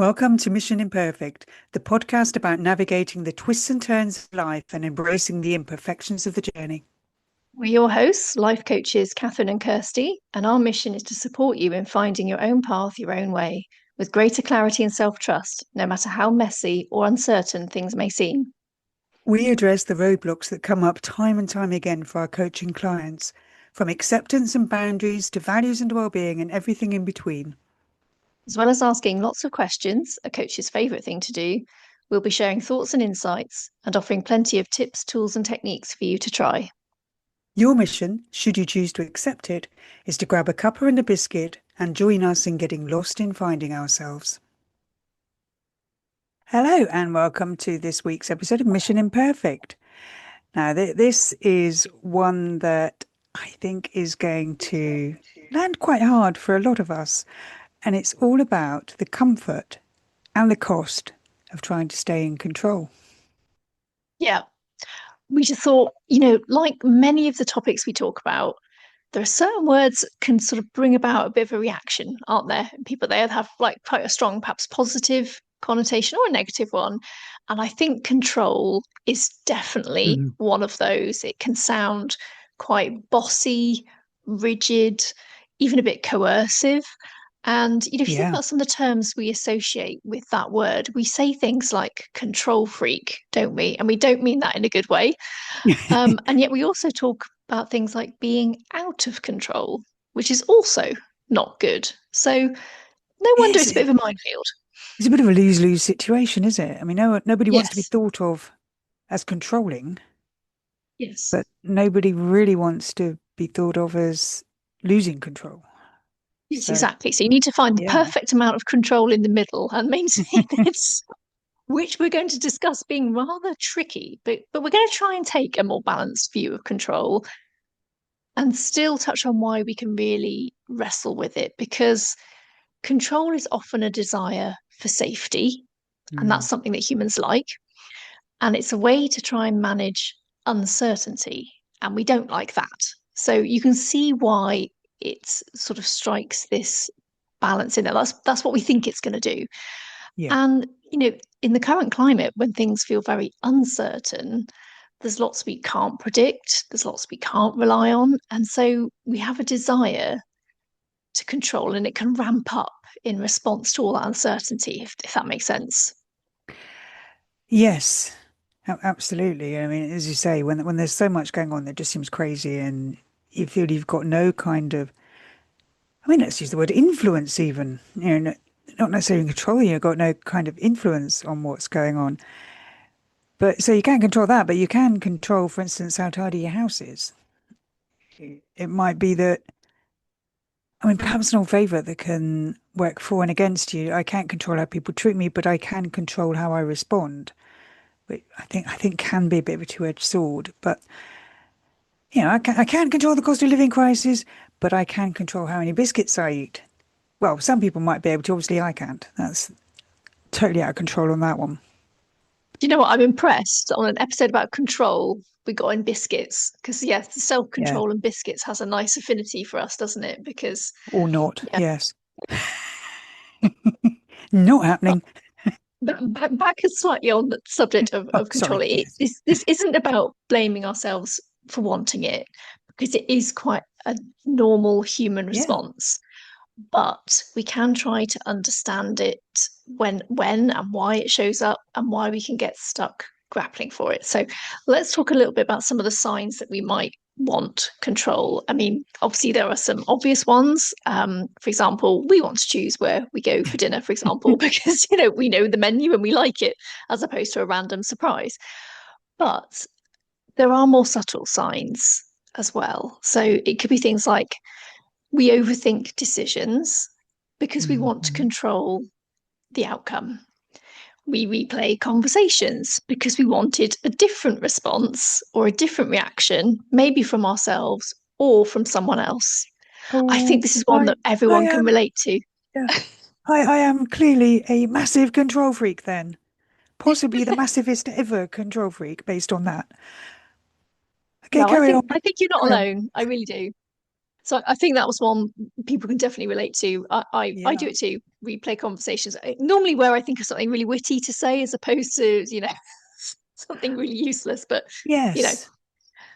Welcome to Mission Imperfect, the podcast about navigating the twists and turns of life and embracing the imperfections of the journey. We're your hosts, life coaches Catherine and Kirsty, and our mission is to support you in finding your own path, your own way, with greater clarity and self trust, no matter how messy or uncertain things may seem. We address the roadblocks that come up time and time again for our coaching clients, from acceptance and boundaries to values and well-being and everything in between. As well as asking lots of questions, a coach's favourite thing to do, we'll be sharing thoughts and insights and offering plenty of tips, tools, and techniques for you to try. Your mission, should you choose to accept it, is to grab a cuppa and a biscuit and join us in getting lost in finding ourselves. Hello and welcome to this week's episode of Mission Imperfect. Now, this is one that I think is going to land quite hard for a lot of us, and it's all about the comfort and the cost of trying to stay in control. Yeah, we just thought, like many of the topics we talk about, there are certain words that can sort of bring about a bit of a reaction, aren't there? People there have like quite a strong, perhaps positive connotation or a negative one. And I think control is definitely Mhm. one of those. It can sound quite bossy, rigid, even a bit coercive. And if you think Yeah. about some of the terms we associate with that word, we say things like control freak, don't we? And we don't mean that in a good way. And yet we also talk about things like being out of control, which is also not good. So no wonder Yes, it's a bit of a minefield. it's a bit of a lose-lose situation, is it? I mean, nobody wants to be Yes. thought of as controlling, Yes. but nobody really wants to be thought of as losing control. Yes, So, exactly. So you need to find the yeah. perfect amount of control in the middle and maintain it, which we're going to discuss being rather tricky, but we're going to try and take a more balanced view of control and still touch on why we can really wrestle with it because control is often a desire for safety, and that's Mm. something that humans like. And it's a way to try and manage uncertainty. And we don't like that. So you can see why it sort of strikes this balance in there. That's what we think it's going to do. Yeah. And, in the current climate, when things feel very uncertain, there's lots we can't predict, there's lots we can't rely on. And so we have a desire to control, and it can ramp up in response to all that uncertainty, if that makes sense. Yes, absolutely. I mean, as you say, when there's so much going on that just seems crazy, and you feel you've got no kind of, I mean, let's use the word influence even. Not necessarily control. You've got no kind of influence on what's going on. But so you can't control that, but you can control, for instance, how tidy your house is. It might be that, I mean, perhaps an old favourite that can work for and against you. I can't control how people treat me, but I can control how I respond. Which I think can be a bit of a two-edged sword. But I can't control the cost of living crisis, but I can control how many biscuits I eat. Well, some people might be able to. Obviously, I can't. That's totally out of control on that one. Do you know what? I'm impressed. On an episode about control, we got in biscuits because, yes, self Yeah, control and biscuits has a nice affinity for us, doesn't it? Because, or not. yeah, Yes, not happening. back slightly on the subject Oh, of control. sorry. Yes. This isn't about blaming ourselves for wanting it because it is quite a normal human Yeah. response. But we can try to understand it when and why it shows up and why we can get stuck grappling for it. So let's talk a little bit about some of the signs that we might want control. I mean, obviously there are some obvious ones. For example, we want to choose where we go for dinner, for example, because we know the menu and we like it, as opposed to a random surprise. But there are more subtle signs as well. So it could be things like we overthink decisions because we want to Mhm. control the outcome. We replay conversations because we wanted a different response or a different reaction, maybe from ourselves or from someone else. I think Oh, this is one I, that I everyone can am. relate to. Yeah, I am clearly a massive control freak. Then, possibly the massivest ever control freak, based on that. Okay, No, I carry on. think I think you're not Carry on. alone. I really do. So I think that was one people can definitely relate to. I do Yeah. it too. Replay conversations. Normally where I think of something really witty to say as opposed to, something really useless. But you know, Yes.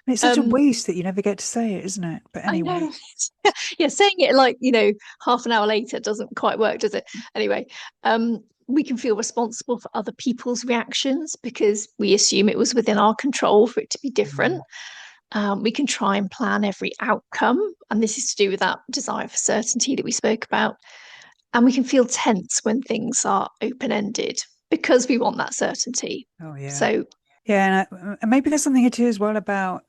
And it's such a um, waste that you never get to say it, isn't it? But I anyway. know. Yeah, saying it like, half an hour later doesn't quite work, does it? Anyway, we can feel responsible for other people's reactions because we assume it was within our control for it to be different. Mm. We can try and plan every outcome, and this is to do with that desire for certainty that we spoke about. And we can feel tense when things are open ended because we want that certainty. Oh, yeah. So, Yeah, and maybe there's something here too as well about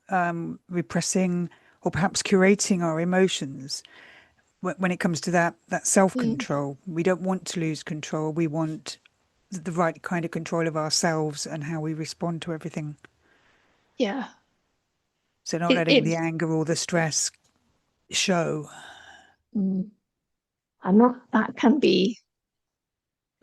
repressing or perhaps curating our emotions when it comes to that mm, self-control. We don't want to lose control. We want the right kind of control of ourselves and how we respond to everything. yeah, So not it, letting it the anger or the stress show. mm, and that can be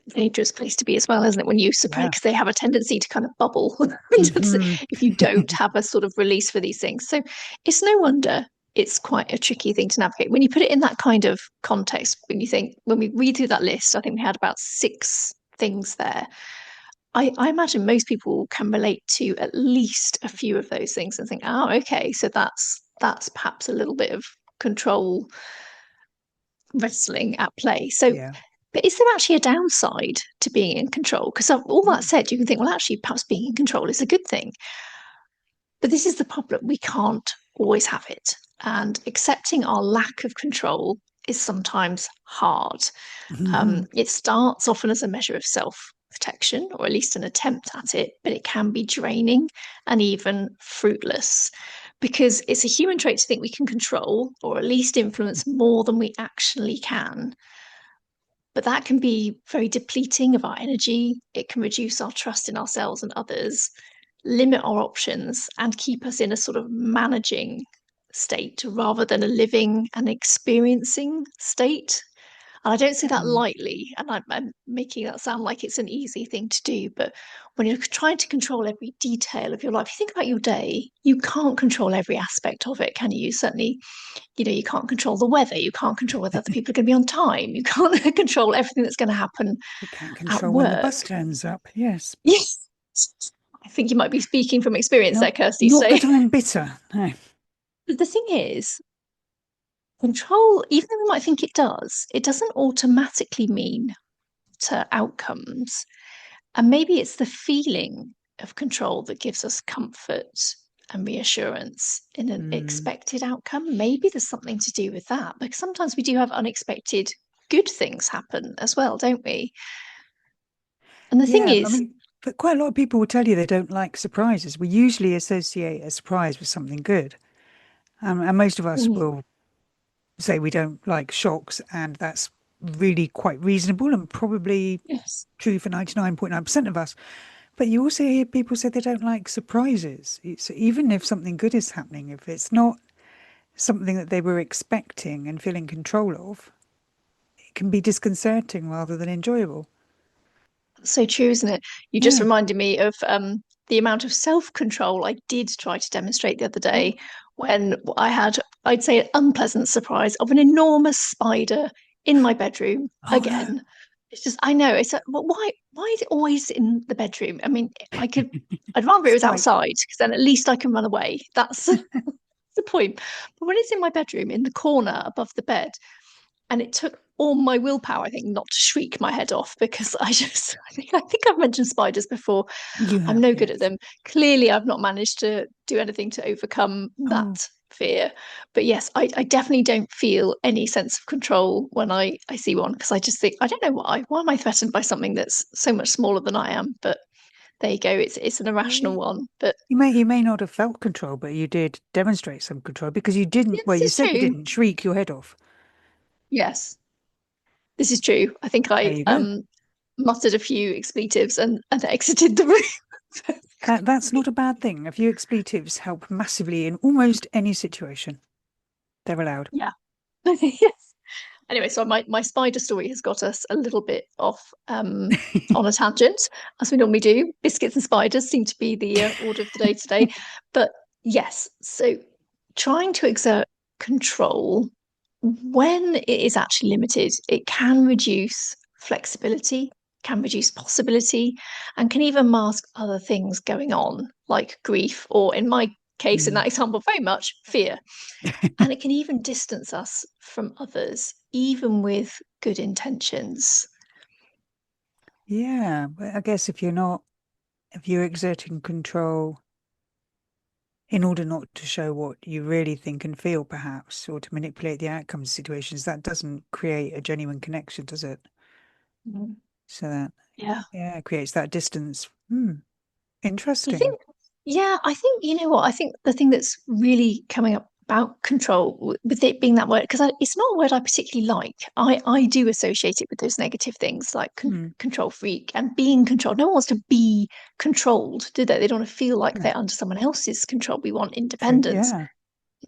dangerous place to be as well, isn't it? When you supply, Yeah. because they have a tendency to kind of bubble Hmm. if you don't have a sort of release for these things. So it's no wonder it's quite a tricky thing to navigate when you put it in that kind of context. When we read through that list, I think we had about six things there. I imagine most people can relate to at least a few of those things and think, oh, okay, so that's perhaps a little bit of control wrestling at play. So, Yeah. but is there actually a downside to being in control? Because all that Mm. said, you can think, well, actually, perhaps being in control is a good thing. But this is the problem. We can't always have it. And accepting our lack of control is sometimes hard. Mhm. It starts often as a measure of self protection, or at least an attempt at it, but it can be draining and even fruitless because it's a human trait to think we can control or at least influence more than we actually can. But that can be very depleting of our energy. It can reduce our trust in ourselves and others, limit our options, and keep us in a sort of managing state rather than a living and experiencing state. And I don't say that Mm. lightly, and I'm making that sound like it's an easy thing to do. But when you're trying to control every detail of your life, you think about your day, you can't control every aspect of it, can you? Certainly, you can't control the weather, you can't control whether other people are going to be on time, you can't control everything that's going to happen We can't at control when the work. bus turns up. Yes. Yes, I think you might be speaking from experience there, Not Kirsty. not So that I'm bitter. No. the thing is, control, even though we might think it doesn't automatically mean to outcomes. And maybe it's the feeling of control that gives us comfort and reassurance in an Mm. expected outcome. Maybe there's something to do with that, because sometimes we do have unexpected good things happen as well, don't we? And the thing Yeah, I is, mean, but quite a lot of people will tell you they don't like surprises. We usually associate a surprise with something good. And most of us mm, will say we don't like shocks, and that's really quite reasonable and probably yes, true for 99.9% of us. But you also hear people say they don't like surprises. It's even if something good is happening, if it's not something that they were expecting and feel in control of, it can be disconcerting rather than enjoyable. so true, isn't it? You just Yeah. reminded me of the amount of self-control I did try to demonstrate the other day Oh, when I'd say, an unpleasant surprise of an enormous spider in my bedroom oh no. again. It's just, I know, it's like, well, why is it always in the bedroom? I mean, I'd rather it was Spike. outside because then at least I can run away. That's the point. But when it's in my bedroom, in the corner above the bed, and it took all my willpower, I think, not to shriek my head off because I think I've mentioned spiders before. You I'm have, no good at yes. them. Clearly, I've not managed to do anything to overcome Oh, that fear. But yes, I definitely don't feel any sense of control when I see one because I just think, I don't know why. Why am I threatened by something that's so much smaller than I am? But there you go. It's an irrational you one. But you may not have felt control, but you did demonstrate some control because you didn't, yeah, well, this you is said you true. didn't shriek your head off. Yes, this is true. I think There I you go. muttered a few expletives and exited the room. That's not a bad thing. A few expletives help massively in almost any situation. They're allowed. Yeah. Yes. Anyway, so my spider story has got us a little bit off on a tangent, as we normally do. Biscuits and spiders seem to be the order of the day today. But yes, so trying to exert control when it is actually limited, it can reduce flexibility, can reduce possibility, and can even mask other things going on, like grief, or in my case, in Mm. that example, very much fear. And it can even distance us from others, even with good intentions. Yeah, but I guess if you're exerting control in order not to show what you really think and feel, perhaps, or to manipulate the outcomes of situations, that doesn't create a genuine connection, does it? Mm. So that, Yeah. yeah, it creates that distance. Hmm, I interesting. think, yeah, I think, you know what? I think the thing that's really coming up about control, with it being that word, because it's not a word I particularly like. I do associate it with those negative things like Hmm, control freak and being controlled. No one wants to be controlled, do they? They don't want to feel like no, they're under someone else's control. We want true. independence Yeah.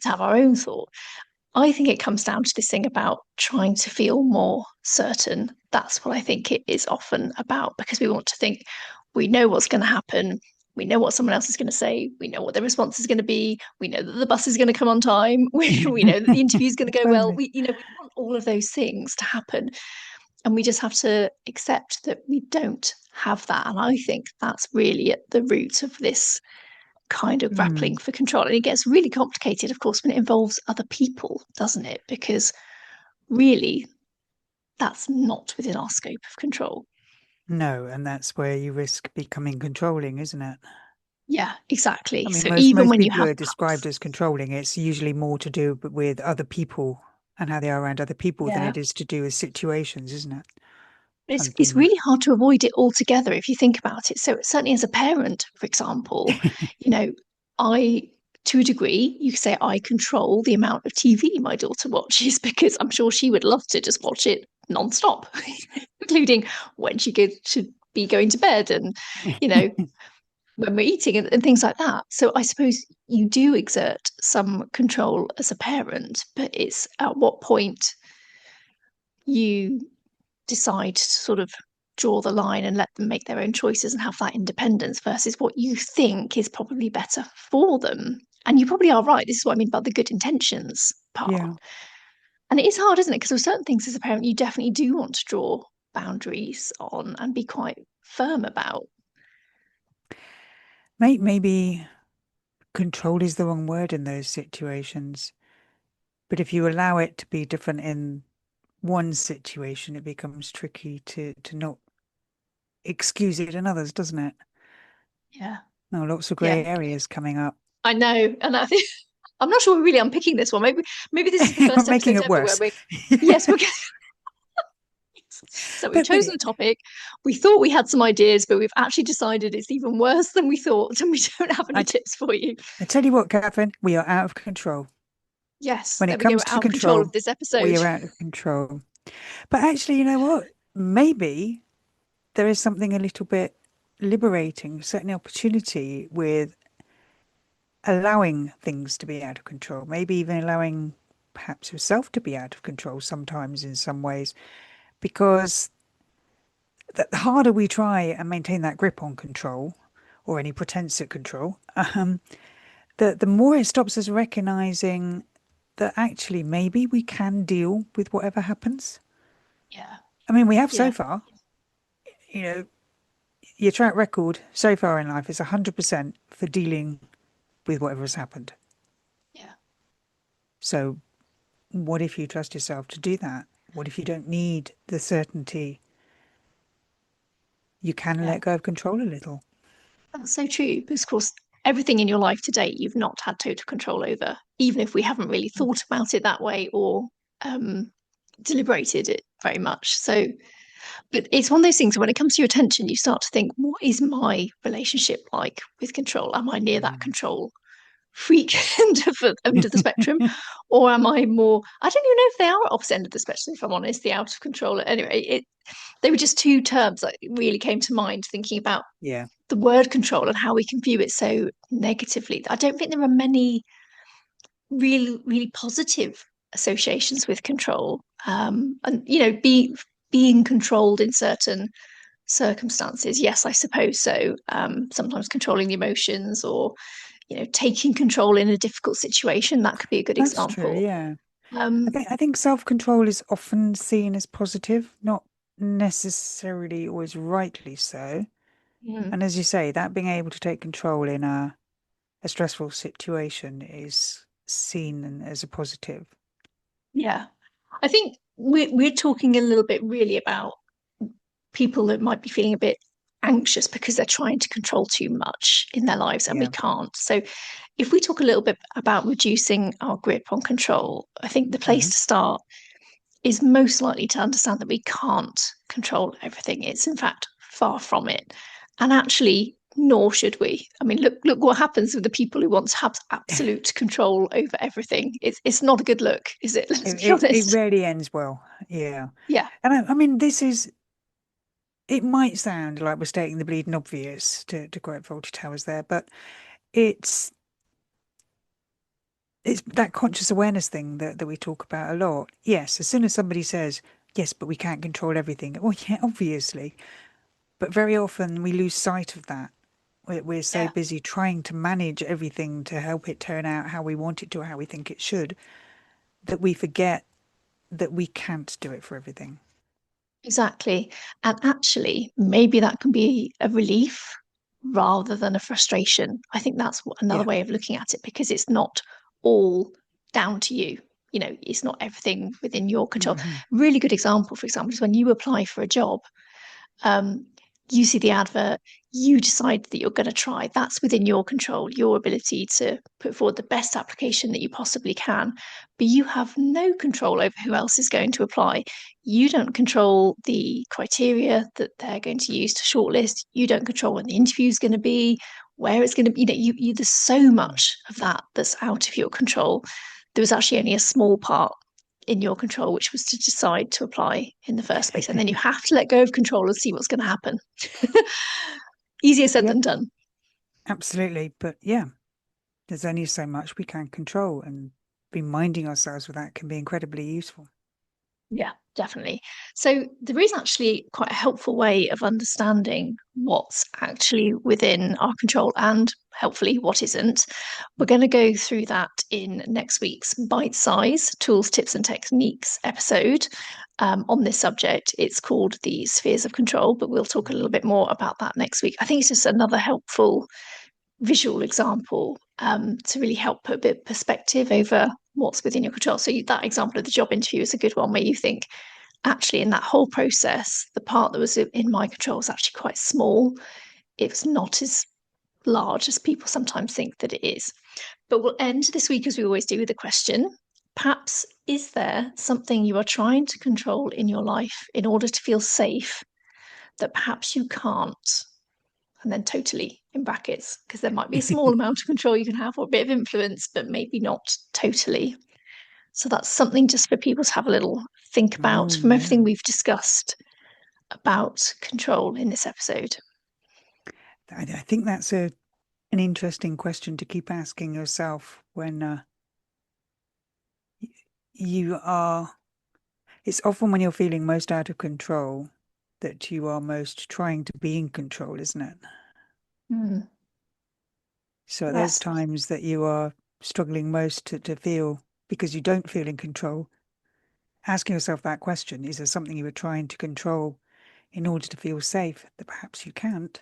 to have our own thought. I think it comes down to this thing about trying to feel more certain. That's what I think it is often about, because we want to think we know what's going to happen. We know what someone else is going to say. We know what the response is going to be. We know that the bus is going to come on time. We know that the interview is going to go well. Totally. We want all of those things to happen. And we just have to accept that we don't have that. And I think that's really at the root of this kind of Hmm. grappling for control. And it gets really complicated, of course, when it involves other people, doesn't it? Because really, that's not within our scope of control. No, and that's where you risk becoming controlling, isn't it? Yeah, exactly. I mean, So most even most when you people have who are described perhaps, as controlling, it's usually more to do with other people and how they are around other people than yeah, it is to do with situations, isn't it? And it's things. really hard to avoid it altogether if you think about it. So certainly as a parent, for example, you know, I to a degree, you could say I control the amount of TV my daughter watches because I'm sure she would love to just watch it non-stop, including when she goes to be going to bed and, you know, when we're eating and things like that. So I suppose you do exert some control as a parent, but it's at what point you decide to sort of draw the line and let them make their own choices and have that independence versus what you think is probably better for them. And you probably are right. This is what I mean about the good intentions part. Yeah. And it is hard, isn't it? Because with certain things as a parent, you definitely do want to draw boundaries on and be quite firm about. Maybe control is the wrong word in those situations. But if you allow it to be different in one situation, it becomes tricky to not excuse it in others, doesn't it? Yeah. Oh, lots of Yeah. grey areas coming up. I know. And I think I'm not sure we're really unpicking this one. Maybe this is the We're first making episode it ever where worse. we're yes, we're so we've chosen But a topic. We thought we had some ideas, but we've actually decided it's even worse than we thought, and we don't have any I, tips for you. I tell you what, Catherine, we are out of control. Yes, When there it we go. We're comes to out of control of control, this we episode. are out of control. But actually, you know what? Maybe there is something a little bit liberating, certain opportunity with allowing things to be out of control, maybe even allowing perhaps yourself to be out of control sometimes in some ways, because the harder we try and maintain that grip on control or any pretense at control, the more it stops us recognizing that actually maybe we can deal with whatever happens. Yeah, I mean, we have so yeah, far, you know, your track record so far in life is 100% for dealing with whatever has happened. yeah, So, what if you trust yourself to do that? What if you don't need the certainty? You can yeah. let go of control a little. That's so true. Because of course, everything in your life to date you've not had total control over, even if we haven't really thought about it that way or um, deliberated it very much. So but it's one of those things when it comes to your attention, you start to think, what is my relationship like with control? Am I near that Mm. control freak end of the spectrum? Or am I more, I don't even know if they are opposite end of the spectrum, if I'm honest, the out of control. Anyway, they were just two terms that really came to mind thinking about Yeah, the word control and how we can view it so negatively. I don't think there are many really, really positive associations with control. And, being controlled in certain circumstances, yes, I suppose so. Sometimes controlling the emotions or taking control in a difficult situation, that could be a good that's true. example. Yeah. Um, I think self-control is often seen as positive, not necessarily always rightly so. mm, And as you say, that being able to take control in a stressful situation is seen as a positive. yeah, I think we're talking a little bit really about people that might be feeling a bit anxious because they're trying to control too much in their lives and we Yeah. can't. So if we talk a little bit about reducing our grip on control, I think the place Hmm. to start is most likely to understand that we can't control everything. It's in fact far from it. And actually, nor should we. I mean, look what happens with the people who want to have absolute control over everything. It's not a good look, is it? Let's be It honest. rarely ends well. Yeah. Yeah, And I mean, it might sound like we're stating the bleeding obvious to quote Fawlty Towers there, but it's it's that conscious awareness thing that we talk about a lot. Yes, as soon as somebody says, yes, but we can't control everything. Well, yeah, obviously. But very often we lose sight of that. We're so yeah, busy trying to manage everything to help it turn out how we want it to or how we think it should that we forget that we can't do it for everything. exactly. And actually, maybe that can be a relief rather than a frustration. I think that's another Yeah. way of looking at it because it's not all down to you. You know, it's not everything within your control. Hmm. Really good example, for example, is when you apply for a job. um, you see the advert, you decide that you're going to try. That's within your control, your ability to put forward the best application that you possibly can. But you have no control over who else is going to apply. You don't control the criteria that they're going to use to shortlist. You don't control when the interview is going to be, where it's going to be. There's so much of that that's out of your control. There was actually only a small part in your control, which was to decide to apply in the first place. And then you have to let go of control and see what's going to happen. Easier said Yep, than done. absolutely. But yeah, there's only so much we can control, and reminding ourselves of that can be incredibly useful. Yeah, definitely. So there is actually quite a helpful way of understanding what's actually within our control and helpfully what isn't. We're going to go through that in next week's bite size tools, tips, and techniques episode on this subject. It's called the spheres of control, but we'll talk a little bit more about that next week. I think it's just another helpful visual example to really help put a bit of perspective over what's within your control. So that example of the job interview is a good one where you think, actually, in that whole process, the part that was in my control was actually quite small. It's not as large as people sometimes think that it is. But we'll end this week, as we always do, with a question. Perhaps, is there something you are trying to control in your life in order to feel safe that perhaps you can't? And then totally in brackets, because there might be a small amount of control you can have or a bit of influence, but maybe not totally. So that's something just for people to have a little think about Oh, from yeah. everything we've discussed about control in this episode. I think that's an interesting question to keep asking yourself when you are. It's often when you're feeling most out of control that you are most trying to be in control, isn't it? Mm, So there's yes. times that you are struggling most to feel because you don't feel in control. Asking yourself that question, is there something you were trying to control in order to feel safe that perhaps you can't?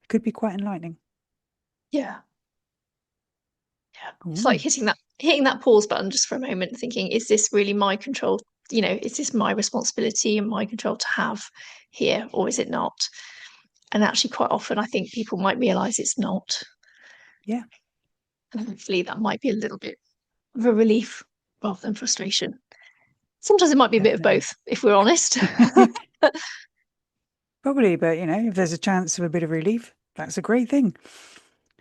It could be quite enlightening. Yeah. Yeah. It's like Ooh, hitting that pause button just for a moment, thinking, is this really my control? You know, is this my responsibility and my control to have here, or is it not? And actually, quite often, I think people might realize it's not. yeah, And hopefully, that might be a little bit of a relief rather than frustration. Sometimes it might be a bit of definitely. both, if we're honest. Probably, but if there's a chance of a bit of relief, that's a great thing.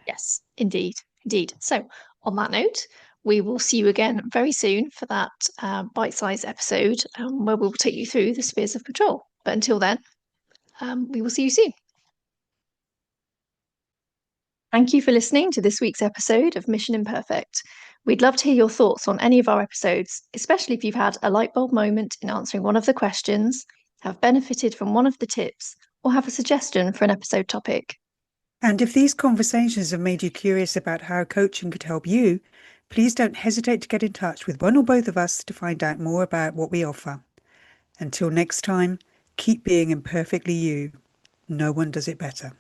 Yes, indeed. Indeed. So, on that note, we will see you again very soon for that bite sized episode where we'll take you through the spheres of control. But until then, we will see you soon. Thank you for listening to this week's episode of Mission Imperfect. We'd love to hear your thoughts on any of our episodes, especially if you've had a light bulb moment in answering one of the questions, have benefited from one of the tips, or have a suggestion for an episode topic. And if these conversations have made you curious about how coaching could help you, Please don't hesitate to get in touch with one or both of us to find out more about what we offer. Until next time, keep being imperfectly you. No one does it better.